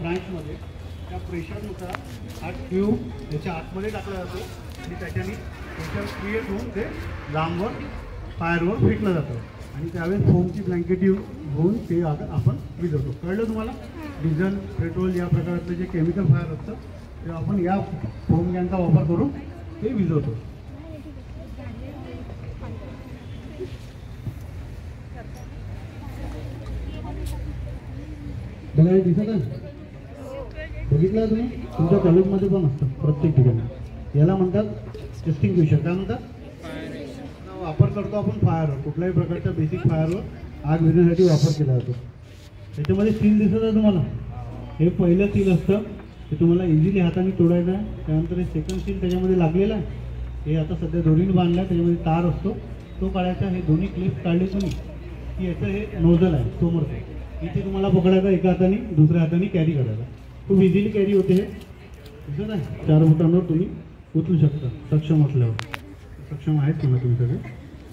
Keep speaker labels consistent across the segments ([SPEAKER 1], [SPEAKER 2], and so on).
[SPEAKER 1] ब्रांचमध्ये त्या प्रेशरनुसार हा ट्यूब त्याच्या आतमध्ये टाकला जातो आणि त्याच्याने प्रेशर क्रिएट होऊन ते लांबवर फायरवर फेकलं जातं आणि त्यावेळेस फोमची ब्लँकेट घेऊन ते आपण विझवतो. कळलं तुम्हाला? डिझेल, पेट्रोल या प्रकारचं जे केमिकल फायर असतं ते आपण या फोम गॅनचा वापर करून ते विझवतो. बघा हे दिसत आहे, बघितलं तुम्ही? तुमच्या कॉलेजमध्ये पण असतं प्रत्येक ठिकाणी. याला म्हणतात एक्सटिंग्विशर. काय म्हणतात? वापर करतो आपण फायरवर, कुठल्याही प्रकारच्या बेसिक फायरवर आग विझण्यासाठी वापर केला जातो. त्याच्यामध्ये स्टील दिसत आहे तुम्हाला? हे पहिलं स्टील असतं ते तुम्हाला इझिली हाताने तोडायचं आहे. त्यानंतर हे सेकंड स्टील त्याच्यामध्ये लागलेलं आहे, हे आता सध्या दोरीने बांधलं आहे, त्याच्यामध्ये तार असतो तो काढायचा. हे दोन्ही क्लिप्स काढले तुम्ही की याचं हे नोझल आहे समोरचं, इथे तुम्हाला पकडायचं एका हाताने, दुसऱ्या हाताने कॅरी करायला. खूप इझिली कॅरी होते. हे दिसत आहे? 4 बोटांवर तुम्ही उचलू शकता सक्षम असल्यावर. सक्षम आहेत तुम्ही सगळे.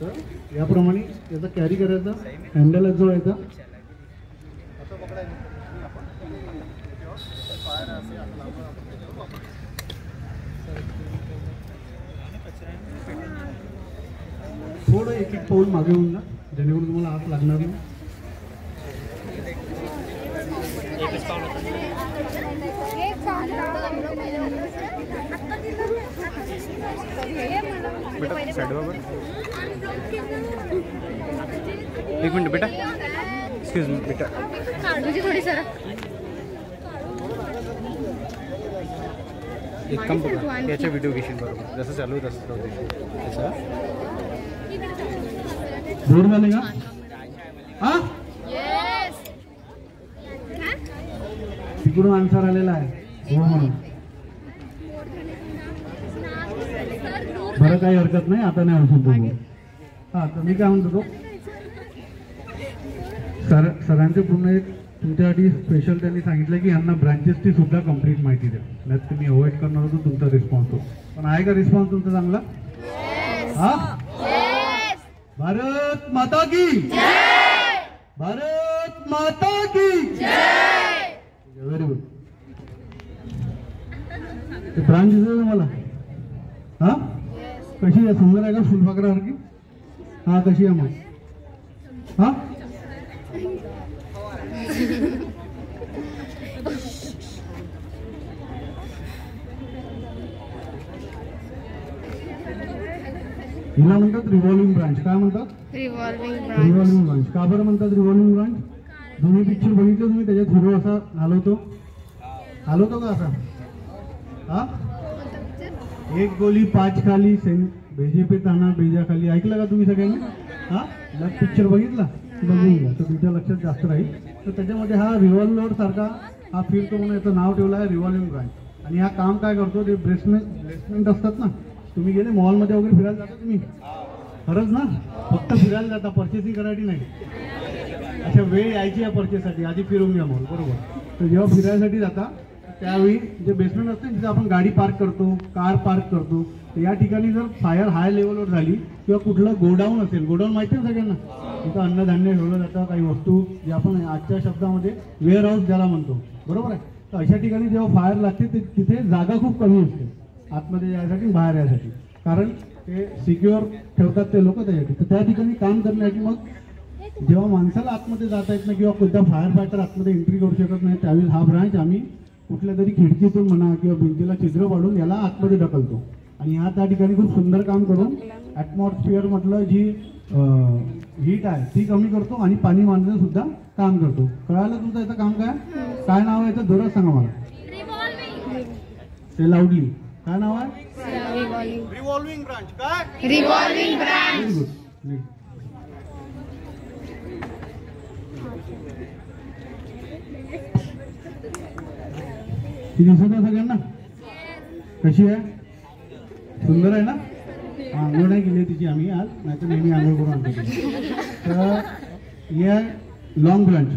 [SPEAKER 1] तर याप्रमाणे याचा कॅरी करायचा, हँडल जो आहे असं पकडायचं. थोडं एक एक पाऊल मागे होऊन जा जेणेकरून तुम्हाला आग लागणार नाही.
[SPEAKER 2] एक मिनट बेटा, एक्सक्यूज मी बेटा,
[SPEAKER 3] थोड़ी सर
[SPEAKER 2] एक काम बघा, याच्या व्हिडिओ घेशील बरोबर जसं चालू आहे तसं राहू दे. त्याचा
[SPEAKER 1] बोर्ड झाले का? हा तिकडून आन्सर आलेला आहे बोर्ड म्हणून. बरं काही हरकत नाही, आता नाही अडचण तुम्ही. हां तर मी काय म्हणतो, सरांचे पूर्ण एक तुमच्यासाठी स्पेशल त्यांनी सांगितलं की यांना ब्रांचेसची सुद्धा कंप्लीट माहिती द्या. नाही तुम्ही अवॉइड करणार होतो तुमचा रिस्पॉन्स हो. पण आहे का रिस्पॉन्स तुमचा चांगला? हा, भारत माता की जय, भारत माता की जय. Very good. ब्रांच दिसत तुम्हाला? हा कशी आहे? सुंदर आहे का? फुलपाखरासारखी? हा कशी आहे मग? हा हिला म्हणतात रिव्हॉल्विंग ब्रांच. काय म्हणतात? Revolving branch. का बरं म्हणतात रिव्हॉल्विंग ब्रांच? दोन्ही पिक्चर बघितले तुम्ही? त्याच्यात हिरो असा हलवतो का असा? हा, एक गोली 5 खाली, भेजे पे ताना बेजा खाली. ऐकलं का तुम्ही सगळ्यांनी? हा लग पिक्चर बघितला? बघून घ्या तर तुमच्या लक्षात जास्त राहील. तर त्याच्यामध्ये हा रिव्हॉल्वर सारखा हा फिरतो म्हणून याचं नाव ठेवलं आहे रिव्हॉल्विंग ब्रांच. आणि हा काम काय करतो, ते ब्रेसमेंट असतात ना, तुम्ही गेले मॉलमध्ये वगैरे फिरायला जाता तुम्ही? खरंच ना? फक्त फिरायला जाता, पर्चेसिंग करायची नाही. अशा वेळ यायची या पर्चेससाठी, आधी फिरून घ्या मॉल, बरोबर? तर जेव्हा फिरायसाठी जाता त्यावेळी जे बेसमेंट असते तिथे आपण गाडी पार्क करतो, कार पार्क करतो. तर या ठिकाणी जर फायर हाय लेवलवर झाली किंवा कुठलं गोडाऊन असेल, गोडाऊन माहिती आहे सगळ्यांना? तिथं अन्नधान्य ठेवलं जातं, काही वस्तू जे आपण आजच्या शब्दामध्ये वेअर हाऊस ज्याला म्हणतो, बरोबर आहे? तर अशा ठिकाणी जेव्हा फायर लागते तिथे जागा खूप कमी असते आतमध्ये यायसाठी, बाहेर यायसाठी. कारण ते सिक्युअर ठेवतात ते लोक त्यासाठी. तर त्या ठिकाणी काम करण्यासाठी मग जेव्हा माणसाला आतमध्ये जाता येत नाही किंवा कोणत्या फायर फायटर आतमध्ये एंट्री करू शकत नाही, त्यावेळेस हा ब्रांच आम्ही कुठल्या तरी खिडकीतून म्हणा किंवा भिंतीला छिद्र पाडून याला आतमध्ये ढकलतो. आणि ह्या त्या ठिकाणी खूप सुंदर काम करून ॲटमॉस्फिअर म्हटलं जी हीट आहे ती कमी करतो आणि पाणी मांडण्याचं सुद्धा काम करतो. कळालं तुमचं याचं काम काय? काय नाव आहे याचं? जोरात सांगा मला. ते लाऊडली. काय नाव आहे? Revolving branch. काय? Revolving branch. Very good. ती दिसत आहे सगळ्यांना? कशी आहे? सुंदर आहे ना? आंघोळ नाही केली तिची आम्ही आज, नाही तर नेहमी आंघोळ करून आणतो. तर या लॉंग ब्रांच.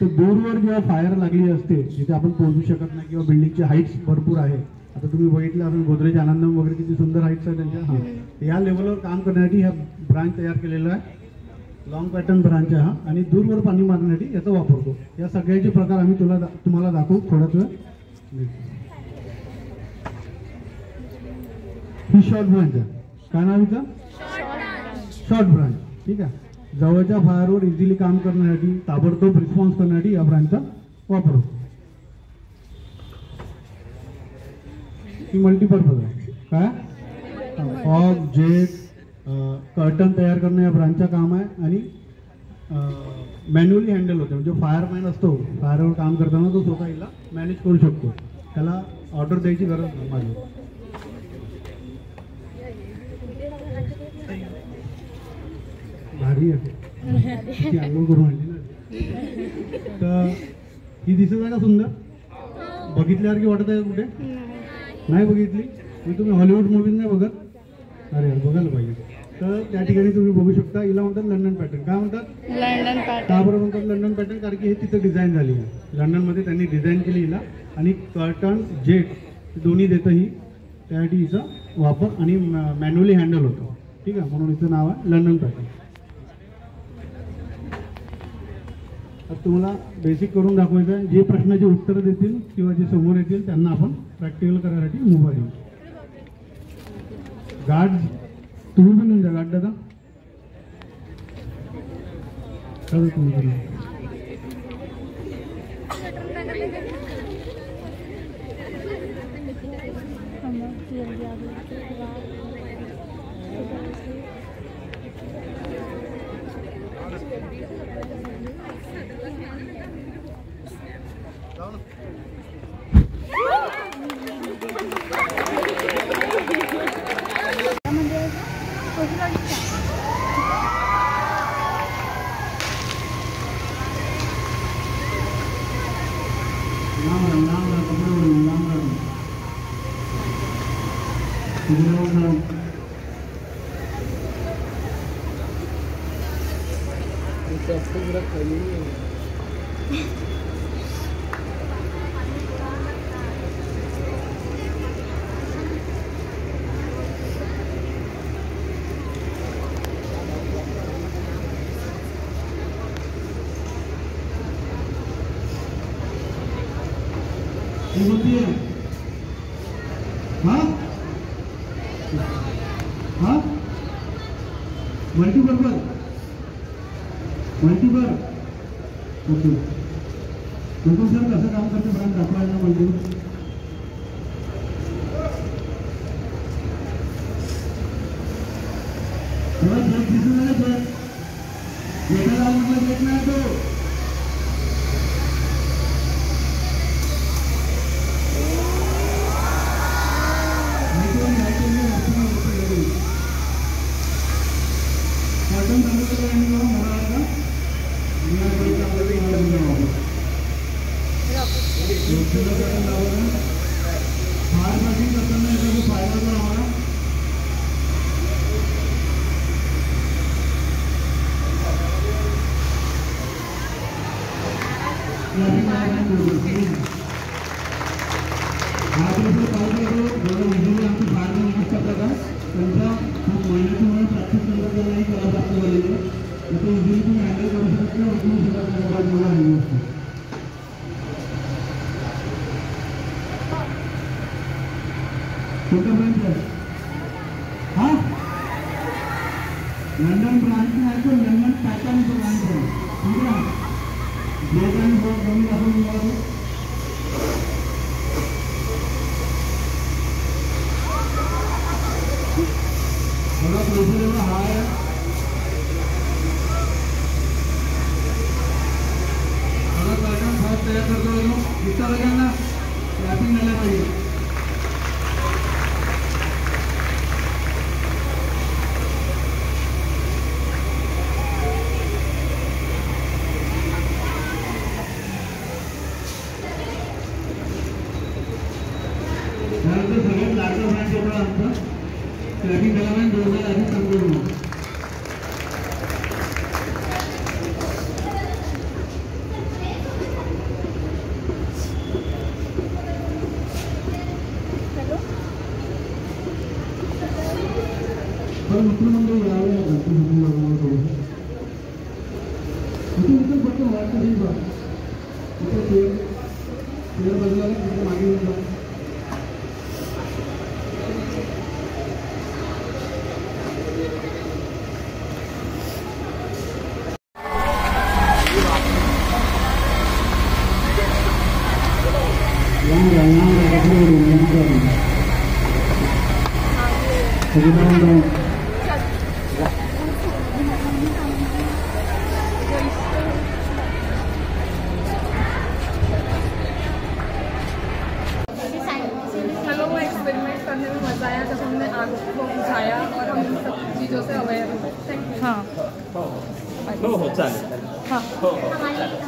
[SPEAKER 1] तर दूरवर जेव्हा फायर लागली असते जिथे आपण पोहोचू शकत नाही किंवा बिल्डिंगचे हाईट्स भरपूर आहे, आता तुम्ही बघितलं आपण गोदरेज आनंदम वगैरे किती सुंदर हाईट्स आहेत त्यांच्या. हां, या लेवलवर काम करण्यासाठी ह्या ब्रांच तयार केलेलं आहे. लॉंग पॅटर्न ब्रांच आहे हा आणि दूरवर पाणी मारण्यासाठी याचा वापरतो. या सगळ्याचे प्रकार आम्ही तुम्हाला दाखवू थोड्याच वेळ. ही शॉर्ट ब्रांच आहे. काय नाव हिचं? Short branch. ठीक आहे. जवळच्या फायरवर इझिली काम करण्यासाठी, ताबडतोब रिस्पॉन्स करण्यासाठी या ब्रांचचा वापर होतो. ही मल्टीपर्पज आहे. काय फॉग, जेट, कर्टन तयार करणं या ब्रांचचं काम आहे आणि मॅन्युअली हँडल होते. म्हणजे फायरमॅन असतो, फायरवर काम करताना तो स्वतः हिला मॅनेज करू शकतो. त्याला ऑर्डर द्यायची गरज नाही माझी. भारी आहे ती अंघोळ करून आणली ना. तर ही दिसत आहे का सुंदर? बघितल्यासारखी वाटत आहे कुठे? नाही बघितली मी. तुम्ही हॉलिवूड मूवीज नाही बघत? अरे बघायला पाहिजे. तर त्या ठिकाणी तुम्ही बघू शकता. हिला म्हणतात लंडन पॅटर्न. काय म्हणतात?
[SPEAKER 3] London pattern.
[SPEAKER 1] का बरं म्हणतात लंडन पॅटर्न? कारण की हे तिथं डिझाईन झाली आहे. लंडनमध्ये त्यांनी डिझाईन केली हिला आणि कर्टन, जेट दोन्ही देतं ही. त्यासाठी हिचा वापर आणि मॅन्युअली हँडल होतो. ठीक आहे. म्हणून हिचं नाव आहे लंडन पॅटर्न. तर तुम्हाला बेसिक करून दाखवायचं आहे. जे प्रश्नाचे उत्तर देतील किंवा जे समोर येतील त्यांना आपण प्रॅक्टिकल करायसाठी मोबाईल देऊ. गार्ड तुम्ही पण येऊन द्या. गार्ड दादा तुम्ही पण मल्टीपर्पज ओके. बघू सर कसं काम करते ब्रांच दाखवायला म्हणजे थोडा ब्रेक दिसून आला. ब्रेक जेठालाल म्हटलं ब्रेक नाही तो. लंडन ब्रांच में है तो लंडन पैटर्न ब्रांच है. ठीक है. ब्रेक एंड होल्ड दोनों दाखवून थोड़ा प्रेशर एवढा हाय आहे. थोडा पॅटर्न फास्ट तयार करतो. दिसता सगळ्यांना ट्रॅफिक झालं पाहिजे. सगळ्यात लाडका ब्रांच एवढा आमचा ट्रॅफिक झाल्यामुळे 2000 आधी सांगतो. तर मित्रमंडळी यावे
[SPEAKER 3] हेलो, वो एक्सपेरिमेंट करने में मज़ा आया जब हमने आग को बुझाया और हम सब चीज़ों से अवेयर हुए। Thank you.
[SPEAKER 4] हाँ हाँ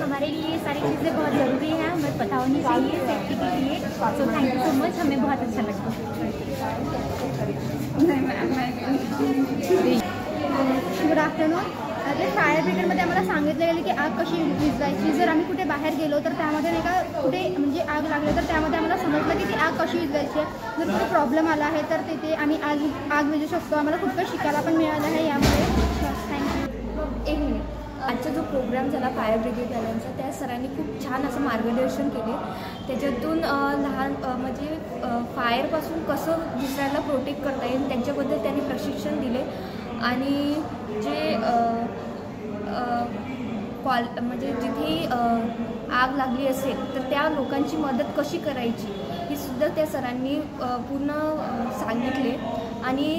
[SPEAKER 5] हमारे लिए ये सारी चीज़ें बहुत ज़रूरी हैं, हमें पता होनी चाहिए सेफ्टी के लिए। So thank you so much, हमें बहुत अच्छा लगा। Good afternoon. ते फायर ब्रिगेडमध्ये आम्हाला सांगितलं गेलं की आग कशी विझवायची. जर आम्ही कुठे बाहेर गेलो तर त्यामध्ये नाही का कुठे म्हणजे आग लागली तर त्यामध्ये आम्हाला समजलं की ती आग कशी विझवायची आहे. जर कुठे प्रॉब्लेम आला आहे तर तिथे आम्ही आग विझू शकतो. आम्हाला खूप काही शिकायला पण मिळालं आहे यामुळे. थँक्यू.
[SPEAKER 6] एक मिनिट. आजचा जो प्रोग्राम झाला फायर ब्रिगेडवाल्यांचा, त्या सरांनी खूप छान असं मार्गदर्शन केले. त्याच्यातून लहान म्हणजे फायरपासून कसं दुसऱ्याला प्रोटेक्ट करता येईल त्यांच्याबद्दल त्यांनी प्रशिक्षण दिले. आणि जे म्हणजे जिथे आग लागली असेल तर त्या लोकांची मदत कशी करायची ही सुद्धा त्या सरांनी पूर्ण सांगितले. आणि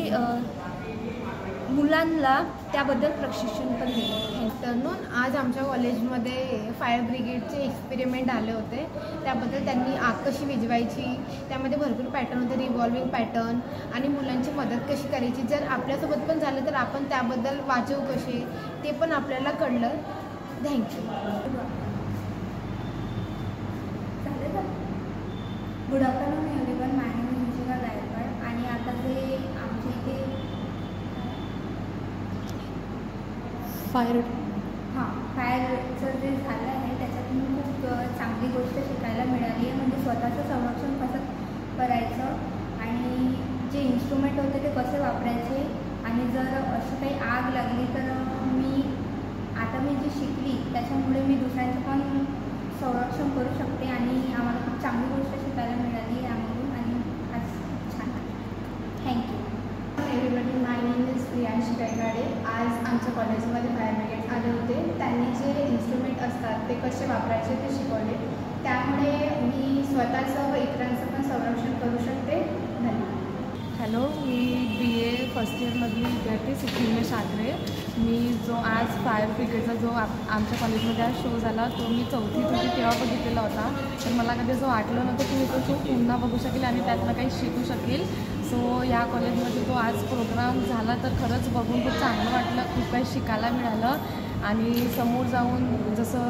[SPEAKER 6] मुलांना त्याबद्दल प्रशिक्षण पण दिले.
[SPEAKER 7] आफ्टरनून. आज आमच्या कॉलेजमध्ये फायर ब्रिगेडचे एक्सपेरिमेंट आले होते. त्याबद्दल त्यांनी आग कशी विझवायची, त्यामध्ये भरपूर पॅटर्न होते, रिव्हॉल्विंग पॅटर्न आणि मुलांची मदत कशी करायची. जर आपल्यासोबत पण झालं तर आपण त्याबद्दल वाचवू कसे ते पण आपल्याला कळलं. Thank you.
[SPEAKER 6] Good afternoon everyone. My name is Nishika Gaikwad. आणि आता जे आमच्या इथे फायरचं जे झालं आहे त्याच्यातून खूप चांगली गोष्ट शिकायला मिळाली आहे. म्हणजे स्वतःचं संरक्षण कसं करायचं आणि जे इन्स्ट्रुमेंट होते ते कसे वापरायचे. आणि जर अशी काही आग लागली तर मी जी शिकली त्याच्यामुळे मी दुसऱ्यांचं पण संरक्षण करू शकते. आणि आम्हाला खूप चांगली गोष्ट शिकायला मिळाली यामधून. आणि आज छान आहे. Thank you.
[SPEAKER 7] Everybody. My name is Priyansh Gaygade. आज आमच्या कॉलेजमध्ये फायर ब्रिगेड आले होते. त्यांनी जे इन्स्ट्रुमेंट असतात ते कसे वापरायचे ते शिकवले. त्यामुळे मी स्वतःचं व इतरांचं पण संरक्षण करू शकते. धन्यवाद.
[SPEAKER 3] हॅलो, मी BA फर्स्ट इयरमधली विद्यार्थी सिद्धिमेश आगरे. मी जो आज फायर ब्रिगेडचा जो आमच्या कॉलेजमध्ये आज शो झाला तो मी 4थीत होती तेव्हा बघितलेला होता. तर मला कधी असं वाटलं नव्हतं की मी तो शो पुन्हा बघू शकेल आणि त्यातनं काही शिकू शकेल. सो या कॉलेजमध्ये तो आज प्रोग्राम झाला तर खरंच बघून खूप चांगलं वाटलं. खूप काही शिकायला मिळालं. आणि समोर जाऊन जसं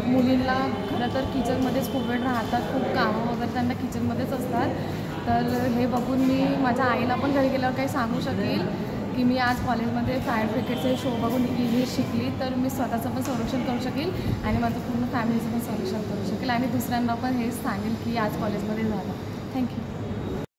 [SPEAKER 3] मुलींना खरं तर किचनमध्येच खूप वेळ राहतात, खूप कामं वगैरे त्यांना किचनमध्येच असतात. तर हे बघून मी माझ्या आईला पण घरी गेल्यावर काही सांगू शकेल की मी आज कॉलेजमध्ये फायर ब्रिगेडचे शो बघून ही शिकली. तर मी स्वतःचं पण संरक्षण करू शकेल आणि माझं पूर्ण फॅमिलीचं पण संरक्षण करू शकेल. आणि दुसऱ्यांना पण हेच सांगेल की आज कॉलेजमध्ये झालं. थँक्यू.